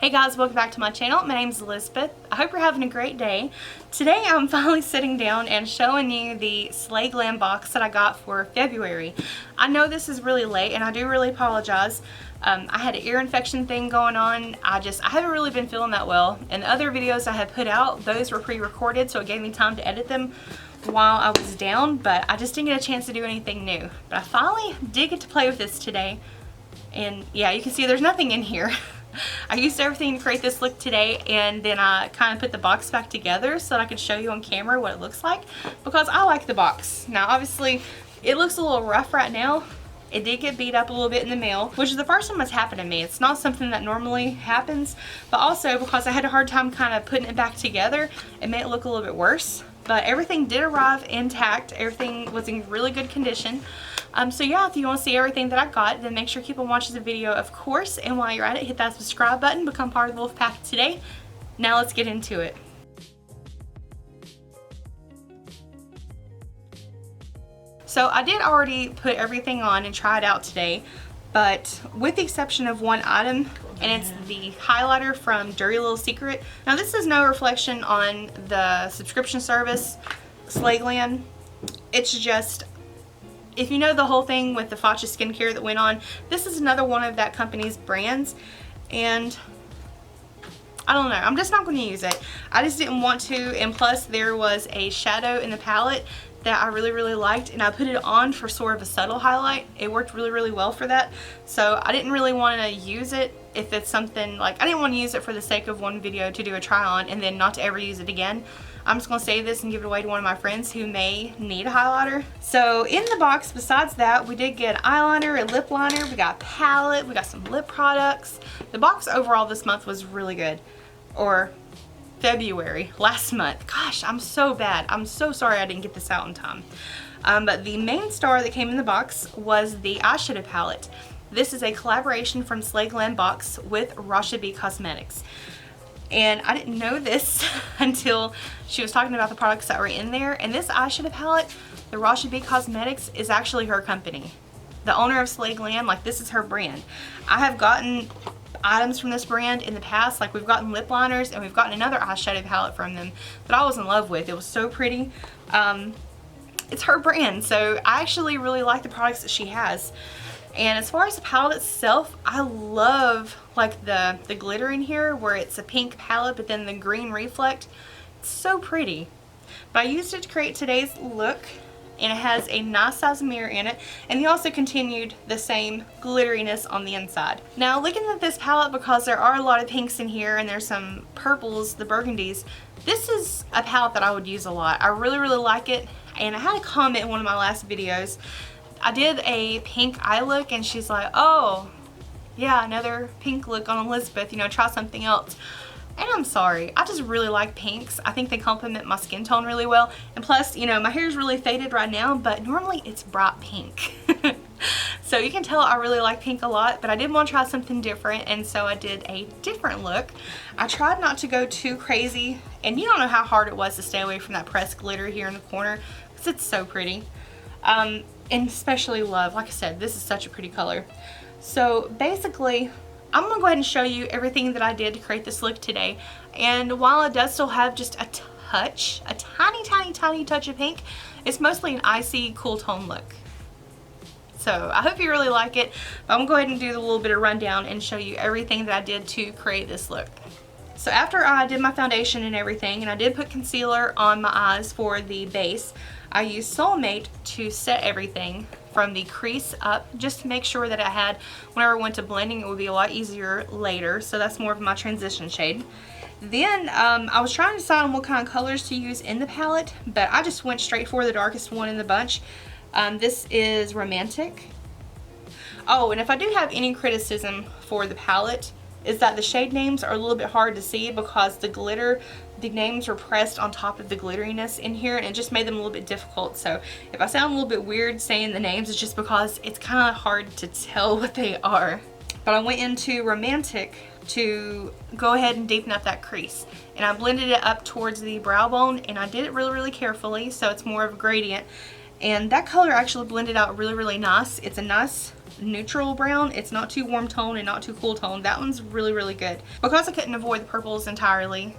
Hey guys, welcome back to my channel. My name is Elizabeth. I hope you're having a great day. Today I'm finally sitting down and showing you the Slay Glam box that I got for February. I know this is really late and I do really apologize. I had an ear infection thing going on. I haven't really been feeling that well. And the other videos I had put out, those were pre-recorded, so it gave me time to edit them while I was down, but I just didn't get a chance to do anything new. But I finally did get to play with this today. And yeah, you can see there's nothing in here. I used everything to create this look today, and then I kind of put the box back together so that I could show you on camera what it looks like, because I like the box. Now obviously it looks a little rough right now. It did get beat up a little bit in the mail, which is the first time it's happened to me. It's not something that normally happens, but also because I had a hard time kind of putting it back together, it made it look a little bit worse. But everything did arrive intact. Everything was in really good condition. So yeah, if you want to see everything that I got, then make sure to keep on watching the video, of course. And while you're at it, hit that subscribe button, become part of the Wolf Pack today. Now let's get into it. So I did already put everything on and try it out today, but with the exception of one item, and it's the highlighter from Dirty Little Secret. Now this is no reflection on the subscription service, Slay Glam. It's just, if you know the whole thing with the Facha skincare that went on, this is another one of that company's brands, and I don't know, I'm just not going to use it. I just didn't want to, and plus there was a shadow in the palette that I really liked, and I put it on for sort of a subtle highlight. It worked really well for that, so I didn't really want to use it if it's something like, I didn't want to use it for the sake of one video to do a try on and then not to ever use it again. I'm just going to save this and give it away to one of my friends who may need a highlighter. So in the box, besides that, we did get eyeliner, a lip liner, we got a palette, we got some lip products. The box overall this month was really good. Or February, last month. Gosh, I'm so bad. I'm so sorry I didn't get this out in time. But the main star that came in the box was the eyeshadow palette. This is a collaboration from Slay Glam box with Rasha B Cosmetics. And I didn't know this until she was talking about the products that were in there. And this eyeshadow palette, the Rasha B Cosmetics, is actually her company. The owner of Slay Glam, like, this is her brand. I have gotten items from this brand in the past, like we've gotten lip liners and we've gotten another eyeshadow palette from them that I was in love with. It was so pretty. It's her brand, so I actually really like the products that she has. And as far as the palette itself, I love like the glitter in here where it's a pink palette but then the green reflect. It's so pretty. But I used it to create today's look, and it has a nice size mirror in it, and he also continued the same glitteriness on the inside. Now looking at this palette, because there are a lot of pinks in here and there's some purples, the burgundies, this is a palette that I would use a lot. I really like it, and I had a comment in one of my last videos. I did a pink eye look and she's like, oh yeah, another pink look on Elizabeth, you know, try something else. And I'm sorry, I just really like pinks. I think they complement my skin tone really well. And plus, you know, my hair is really faded right now, but normally it's bright pink. So you can tell I really like pink a lot, but I did want to try something different, and so I did a different look. I tried not to go too crazy, and you don't know how hard it was to stay away from that pressed glitter here in the corner, because it's so pretty. And especially love, like I said, this is such a pretty color. So basically, I'm going to go ahead and show you everything that I did to create this look today. And while it does still have just a touch, a tiny touch of pink, it's mostly an icy, cool tone look. So I hope you really like it. But I'm going to go ahead and do a little bit of rundown and show you everything that I did to create this look. So after I did my foundation and everything, and I did put concealer on my eyes for the base, I used Soulmate to set everything from the crease up, just to make sure that I had, whenever I went to blending, it would be a lot easier later. So that's more of my transition shade. Then I was trying to decide on what kind of colors to use in the palette, but I just went straight for the darkest one in the bunch. This is Romantic. Oh, and if I do have any criticism for the palette, is that the shade names are a little bit hard to see because the glitter, the names were pressed on top of the glitteriness in here, and it just made them a little bit difficult. So if I sound a little bit weird saying the names, it's just because it's kind of hard to tell what they are. But I went into Romantic to go ahead and deepen up that crease, and I blended it up towards the brow bone, and I did it really carefully so it's more of a gradient. And that color actually blended out really, really nice. It's a nice neutral brown. It's not too warm tone and not too cool tone. That one's really, really good. Because I couldn't avoid the purples entirely,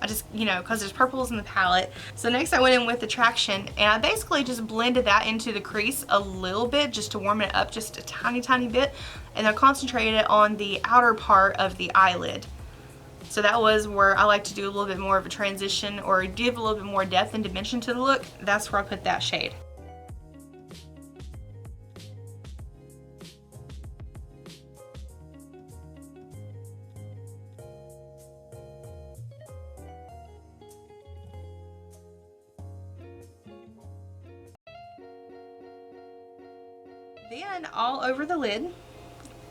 I just, you know, because there's purples in the palette. So next I went in with Attraction, and I basically just blended that into the crease a little bit just to warm it up just a tiny, tiny bit. And I concentrated on the outer part of the eyelid. So that was where I like to do a little bit more of a transition or give a little bit more depth and dimension to the look. That's where I put that shade. Then all over the lid,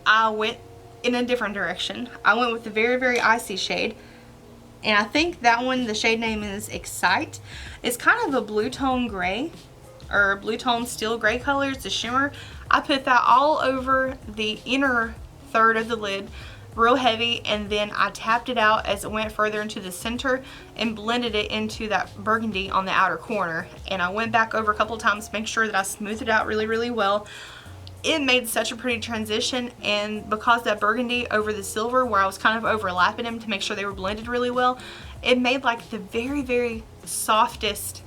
I went in a different direction. I went with the very, very icy shade. And I think that one, the shade name is Excite. It's kind of a blue tone gray, or blue tone steel gray color. It's a shimmer. I put that all over the inner third of the lid, real heavy, and then I tapped it out as it went further into the center and blended it into that burgundy on the outer corner. And I went back over a couple of times to make sure that I smoothed it out really, really well. It made such a pretty transition, and because that burgundy over the silver where I was kind of overlapping them to make sure they were blended really well, it made like the very, very softest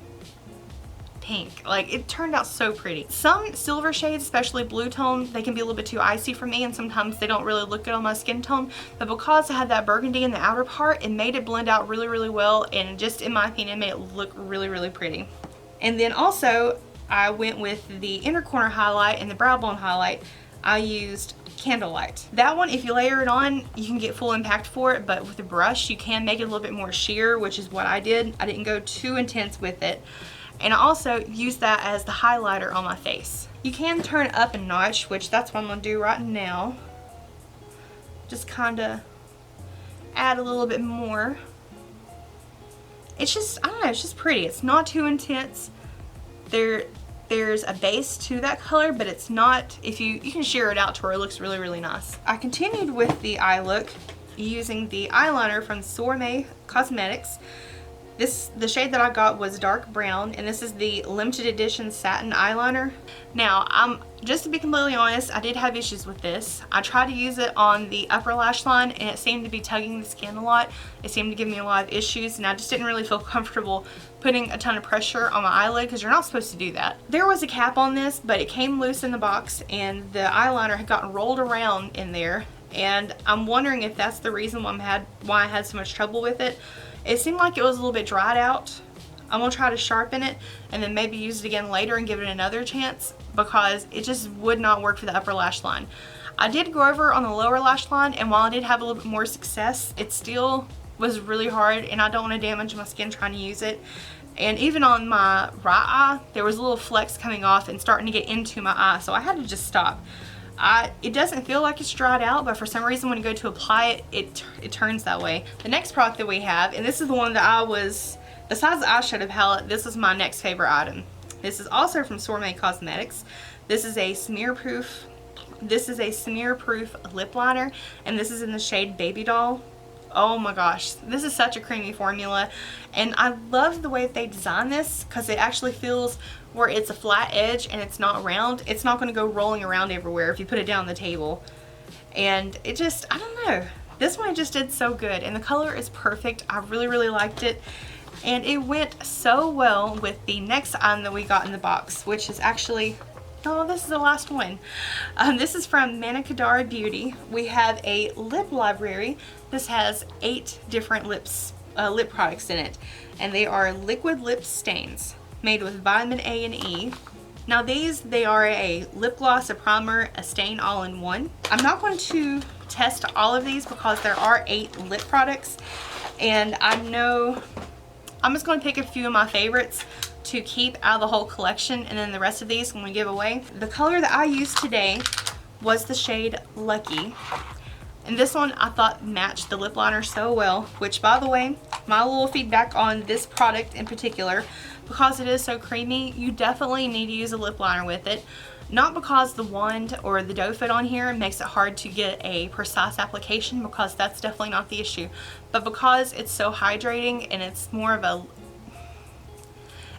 pink. Like, it turned out so pretty. Some silver shades, especially blue tone, they can be a little bit too icy for me, and sometimes they don't really look good on my skin tone. But because I had that burgundy in the outer part, it made it blend out really, really well, and just in my opinion made it look really, really pretty. And then also I went with the inner corner highlight and the brow bone highlight. I used Candlelight. That one, if you layer it on, you can get full impact for it, but with a brush you can make it a little bit more sheer, which is what I did. I didn't go too intense with it. And I also used that as the highlighter on my face. You can turn it up a notch, which that's what I'm going to do right now. Just kind of add a little bit more. It's just, I don't know, it's just pretty. It's not too intense. There's a base to that color, but it's not, if you can sheer it out to where it looks really, really nice. I continued with the eye look using the eyeliner from Sorme Cosmetics. The shade that I got was dark brown, and this is the limited edition satin eyeliner. Now, just to be completely honest, I did have issues with this. I tried to use it on the upper lash line, and it seemed to be tugging the skin a lot. It seemed to give me a lot of issues, and I just didn't really feel comfortable putting a ton of pressure on my eyelid, because you're not supposed to do that. There was a cap on this, but it came loose in the box, and the eyeliner had gotten rolled around in there, and I'm wondering if that's the reason why I had so much trouble with it. It seemed like it was a little bit dried out. I'm going to try to sharpen it and then maybe use it again later and give it another chance, because it just would not work for the upper lash line. I did go over on the lower lash line, and while I did have a little bit more success, it still was really hard, and I don't want to damage my skin trying to use it. And even on my right eye, there was a little flecks coming off and starting to get into my eye, so I had to just stop. It doesn't feel like it's dried out, but for some reason when you go to apply it, it turns that way. The next product that we have, and this is the one that besides the eyeshadow palette, this is my next favorite item. This is also from Sorme Cosmetics. This is a smear-proof lip liner, and this is in the shade Baby Doll. Oh my gosh, this is such a creamy formula, and I love the way that they designed this, because it actually feels where it's a flat edge and it's not round. It's not going to go rolling around everywhere if you put it down on the table. And it just, I don't know, this one just did so good, and the color is perfect. I really, really liked it, and it went so well with the next item that we got in the box, which is actually, oh, this is the last one. This is from Manicadara Beauty. We have a lip library. This has 8 different lip products in it, and they are liquid lip stains made with vitamin A and E. Now they are a lip gloss, a primer, a stain all in one. I'm not going to test all of these because there are 8 lip products, and I know I'm just going to pick a few of my favorites to keep out of the whole collection, and then the rest of these I'm going to give away. The color that I used today was the shade Lucky, and this one I thought matched the lip liner so well, which, by the way, my little feedback on this product in particular, because it is so creamy, you definitely need to use a lip liner with it. Not because the wand or the doe foot on here makes it hard to get a precise application, because that's definitely not the issue, but because it's so hydrating, and it's more of a,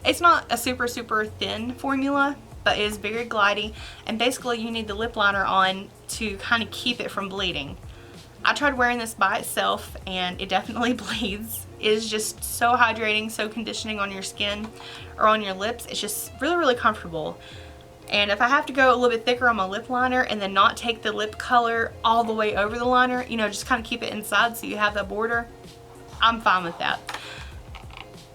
It's not a super thin formula, but it is very glidey, and basically you need the lip liner on to kind of keep it from bleeding. I tried wearing this by itself and it definitely bleeds. It is just so hydrating, so conditioning on your skin or on your lips. It's just really comfortable. And if I have to go a little bit thicker on my lip liner and then not take the lip color all the way over the liner, you know, just kind of keep it inside so you have that border, I'm fine with that.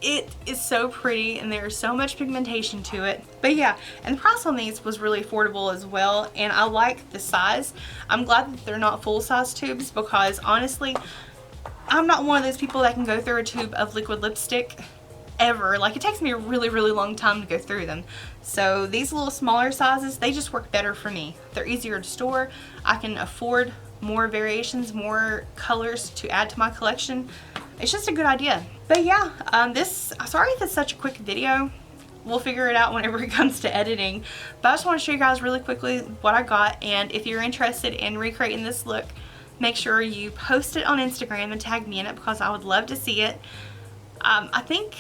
It is so pretty and there's so much pigmentation to it. But yeah, and the price on these was really affordable as well, and I like the size. I'm glad that they're not full-size tubes, because honestly, I'm not one of those people that can go through a tube of liquid lipstick ever. Like, it takes me a really long time to go through them. So these little smaller sizes, they just work better for me. They're easier to store. I can afford more variations, more colors to add to my collection. It's just a good idea. But yeah, sorry if it's such a quick video. We'll figure it out whenever it comes to editing. But I just want to show you guys really quickly what I got, and if you're interested in recreating this look, make sure you post it on Instagram and tag me in it, because I would love to see it. I think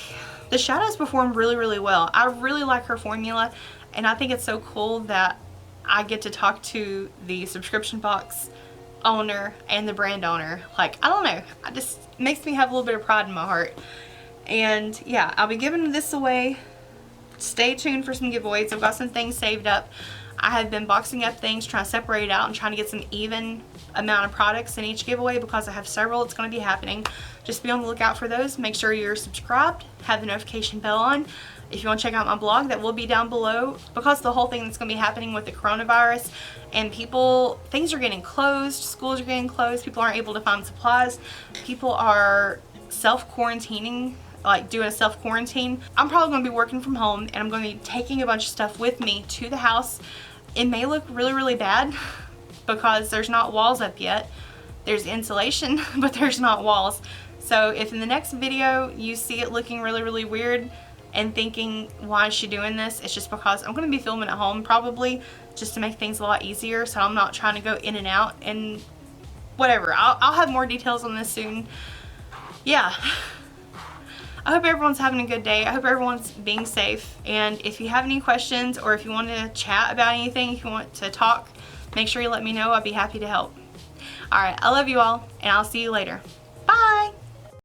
the shadows perform really well. I really like her formula, and I think it's so cool that I get to talk to the subscription box owner and the brand owner. Like, I don't know, it makes me have a little bit of pride in my heart. And yeah, I'll be giving this away. Stay tuned for some giveaways. I've got some things saved up. I have been boxing up things, trying to separate it out and trying to get some even amount of products in each giveaway, because I have several that's going to be happening. Just be on the lookout for those. Make sure you're subscribed, have the notification bell on. If you want to check out my blog, that will be down below, because the whole thing that's going to be happening with the coronavirus and things are getting closed, schools are getting closed, people aren't able to find supplies, people are self-quarantining, like doing a self-quarantine. I'm probably going to be working from home, and I'm going to be taking a bunch of stuff with me to the house. It may look really bad because there's not walls up yet. There's insulation, but there's not walls. So if in the next video you see it looking really weird and thinking, why is she doing this? It's just because I'm going to be filming at home probably, just to make things a lot easier, so I'm not trying to go in and out and whatever. I'll have more details on this soon. Yeah. I hope everyone's having a good day. I hope everyone's being safe. And if you have any questions, or if you want to chat about anything, if you want to talk, make sure you let me know. I'd be happy to help. Alright, I love you all, and I'll see you later. Bye!